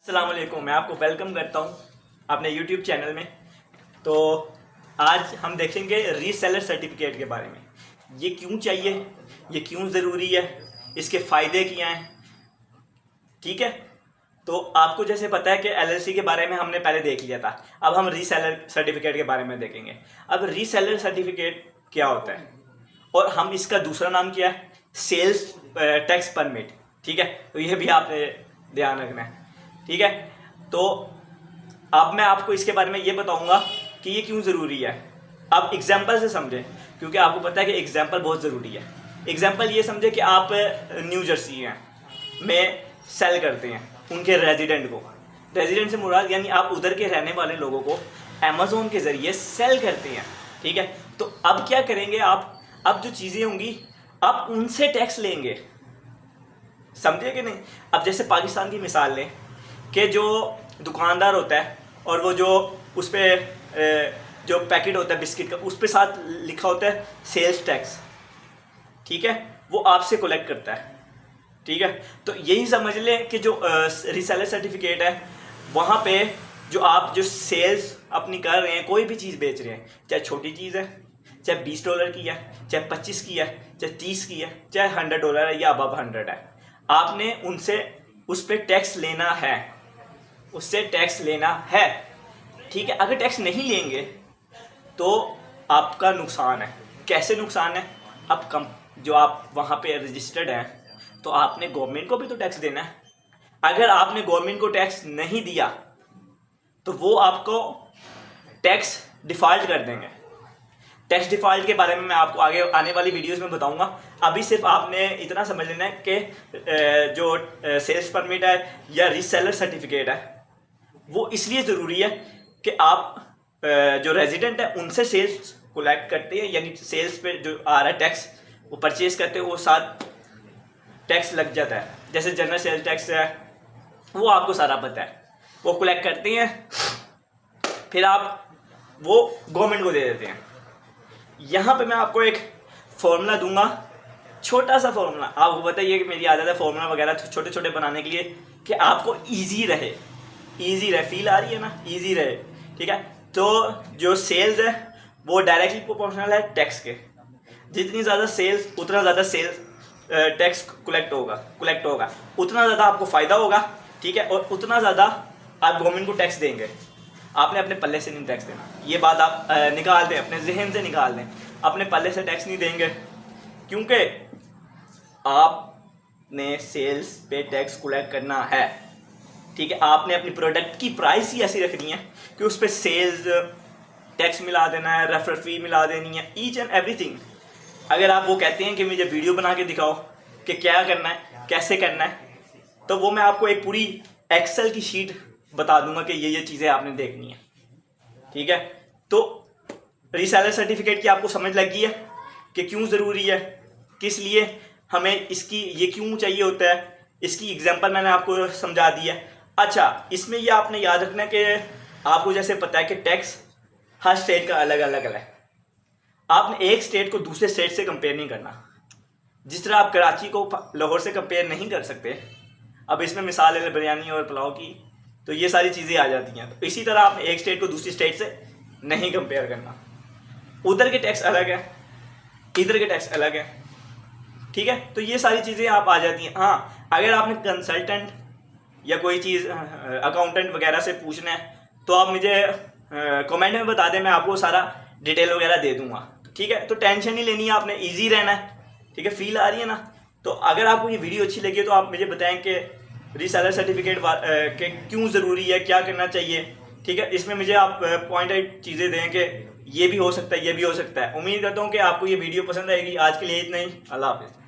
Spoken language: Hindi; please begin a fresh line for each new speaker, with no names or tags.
अस्सलाम वालेकुम, मैं आपको वेलकम करता हूं अपने यूट्यूब चैनल में। तो आज हम देखेंगे रीसेलर सर्टिफिकेट के बारे में। ये क्यों चाहिए, ये क्यों ज़रूरी है, इसके फ़ायदे क्या हैं। ठीक है, तो आपको जैसे पता है कि एलएलसी के बारे में हमने पहले देख लिया था। अब हम रीसेलर सर्टिफिकेट के बारे में देखेंगे। अब रीसेलर सर्टिफिकेट क्या होता है और हम इसका दूसरा नाम क्या है, सेल्स टैक्स परमिट। ठीक है, तो ये भी आपने ध्यान रखना है। ठीक है, तो अब मैं आपको इसके बारे में ये बताऊंगा कि ये क्यों ज़रूरी है। अब एग्जांपल से समझें, क्योंकि आपको पता है कि एग्जांपल बहुत ज़रूरी है। एग्जांपल ये समझे कि आप न्यू जर्सी में सेल करते हैं उनके रेजिडेंट को। रेजिडेंट से मुराद यानी आप उधर के रहने वाले लोगों को अमेज़ोन के ज़रिए सेल करते हैं। ठीक है, तो अब क्या करेंगे आप, अब जो चीज़ें होंगी आप उनसे टैक्स लेंगे। समझे कि नहीं। अब जैसे पाकिस्तान की मिसाल लें कि जो दुकानदार होता है और वो जो उस पर जो पैकेट होता है बिस्किट का, उस पे साथ लिखा होता है सेल्स टैक्स। ठीक है, वो आपसे कलेक्ट करता है। ठीक है, तो यही समझ लें कि जो रीसेलर सर्टिफिकेट है वहाँ पे जो आप जो सेल्स अपनी कर रहे हैं, कोई भी चीज़ बेच रहे हैं, चाहे छोटी चीज़ है, चाहे $20 की है, चाहे 25 की है, चाहे 30 की है, चाहे $100 है या अबव 100 है, आपने उनसे उस पर टैक्स लेना है, उससे टैक्स लेना है। ठीक है, अगर टैक्स नहीं लेंगे तो आपका नुकसान है। कैसे नुकसान है, अब कम जो आप वहाँ पे रजिस्टर्ड हैं तो आपने गवर्नमेंट को भी तो टैक्स देना है। अगर आपने गवर्नमेंट को टैक्स नहीं दिया तो वो आपको टैक्स डिफ़ॉल्ट कर देंगे। टैक्स डिफ़ॉल्ट के बारे में मैं आपको आगे आने वाली वीडियोस में बताऊंगा। अभी सिर्फ आपने इतना समझ लेना है कि जो सेल्स परमिट है या रीसेलर सर्टिफिकेट है वो इसलिए ज़रूरी है कि आप जो रेजिडेंट है उनसे सेल्स कलेक्ट करते हैं, यानी सेल्स पे जो आ रहा है टैक्स वो परचेज़ करते हैं, वो साथ टैक्स लग जाता है। जैसे जनरल सेल्स टैक्स है वो आपको सारा पता है, वो कलेक्ट करते हैं, फिर आप वो गवर्नमेंट को दे देते हैं। यहाँ पे मैं आपको एक फॉर्मूला दूंगा, छोटा सा फॉर्मूला। आपको बताइए कि मेरी आदत है फॉर्मूला वगैरह छोटे छोटे बनाने के लिए कि आपको ईजी रहे। फील आ रही है ना, ईजी रहे। ठीक है, तो जो सेल्स है वो डायरेक्टली प्रोपोर्शनल है टैक्स के। जितनी ज़्यादा सेल्स उतना ज़्यादा सेल्स टैक्स कलेक्ट होगा, उतना ज़्यादा आपको फ़ायदा होगा। ठीक है, और उतना ज़्यादा आप गवर्नमेंट को टैक्स देंगे। आपने अपने पल्ले से नहीं टैक्स देना, ये बात आप निकाल दें, अपने जहन से निकाल दें। अपने पल्ले से टैक्स नहीं देंगे क्योंकि आपने सेल्स पे टैक्स कलेक्ट करना है। ठीक है, आपने अपनी प्रोडक्ट की प्राइस ही ऐसी रखनी है कि उस पर सेल्स टैक्स मिला देना है, रेफर फी मिला देनी है, ईच एंड एवरीथिंग। अगर आप वो कहते हैं कि मुझे वीडियो बना के दिखाओ कि क्या करना है, कैसे करना है, तो वो मैं आपको एक पूरी एक्सेल की शीट बता दूंगा कि ये चीज़ें आपने देखनी है। ठीक है, तो रीसेलर सर्टिफिकेट की आपको समझ लग गई है कि क्यों ज़रूरी है, किस लिए हमें इसकी, ये क्यों चाहिए होता है। इसकी एग्जांपल मैंने आपको समझा दिया। अच्छा, इसमें ये आपने याद रखना है कि आपको जैसे पता है कि टैक्स हर स्टेट का अलग अलग है। आपने एक स्टेट को दूसरे स्टेट से कंपेयर नहीं करना। जिस तरह आप कराची को लाहौर से कंपेयर नहीं कर सकते, अब इसमें मिसाल है बिरयानी और पुलाव की, तो ये सारी चीज़ें आ जाती हैं। तो इसी तरह आपने एक स्टेट को दूसरी स्टेट से नहीं कंपेयर करना। उधर के टैक्स अलग है, इधर के टैक्स अलग है। ठीक है, तो ये सारी चीज़ें आप आ जाती हैं। हाँ, अगर आपने कंसल्टेंट या कोई चीज़ अकाउंटेंट वगैरह से पूछना है तो आप मुझे कमेंट में बता दें, मैं आपको सारा डिटेल वगैरह दे दूँगा। ठीक है, तो टेंशन नहीं लेनी है, आपने ईजी रहना है। ठीक है, फील आ रही है ना। तो अगर आपको ये वीडियो अच्छी लगी तो आप मुझे बताएं कि रीसेलर सर्टिफिकेट के क्यों ज़रूरी है, क्या करना चाहिए। ठीक है, इसमें मुझे आप पॉइंटेड चीज़ें दें कि ये भी हो सकता है, ये भी हो सकता है। उम्मीद करता हूँ कि आपको ये वीडियो पसंद आएगी। आज के लिए इतना ही, अल्लाह हाफिज़।